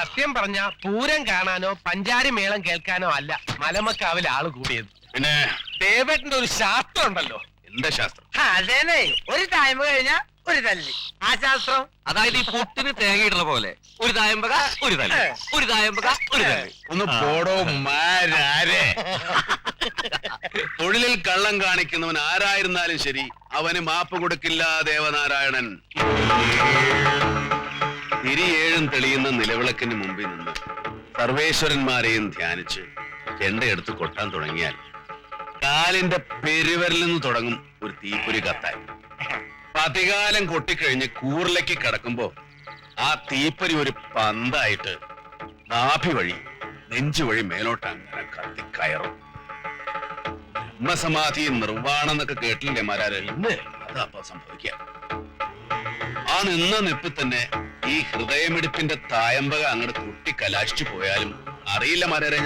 സത്യം പറഞ്ഞ പൂരം കാണാനോ പഞ്ചാരി മേളം കേൾക്കാനോ അല്ല മലമക്കാവിൽ ആള് കൂടിയത്. പിന്നെ ദേവേട്ടന്റെ ഒരു ശാസ്ത്രം ഉണ്ടല്ലോ. എന്താ ശാസ്ത്രം? അതേനെ, ഒരു ടൈം കഴിഞ്ഞാ ഒരു തല്ലി. ആ ശാസ്ത്രം അതായത് ഈ പുട്ടിന് തേങ്ങയിടുന്ന പോലെ ഒരു തായമ്പക ഒരു തല്ല്, ഒരു തായമ്പക ഒരു തല്ല്. ഒന്ന് പോടോ മാരാരെ. തൊഴിലിൽ കള്ളം കാണിക്കുന്നവൻ ആരായിരുന്നാലും ശരി, അവന് മാപ്പ് കൊടുക്കില്ല ദേവനാരായണൻ. തിരിയേഴും തെളിയുന്ന നിലവിളക്കിന് മുമ്പിൽ നിന്ന് സർവേശ്വരന്മാരെയും ധ്യാനിച്ച് ചെണ്ടയെടുത്ത് കൊട്ടാൻ തുടങ്ങിയാൽ കാലിന്റെ പെരുവരിൽ നിന്ന് തുടങ്ങും ഒരു തീപ്പൊരി കത്താൻ. പതികാലം കൊട്ടിക്കഴിഞ്ഞ് കൂറിലേക്ക് കിടക്കുമ്പോ ആ തീപ്പൊരി ഒരു പന്തായിട്ട് നാഭി വഴി നെഞ്ചു വഴി മേലോട്ട് അങ്ങനെ കത്തിക്കയറും. ബ്രഹ്മസമാധി നിർവ്വാണം എന്നൊക്കെ കേട്ടില്ലേ മാരാരെ? അതാ സംഭവിക്കുക. ആ നിന്ന നിപ്പിൽ തന്നെ ഈ ഹൃദയമിടിപ്പിന്റെ തായമ്പക അങ്ങോട്ട് കുട്ടി കലാശിച്ചു പോയാലും അറിയില്ല മാരാരെ.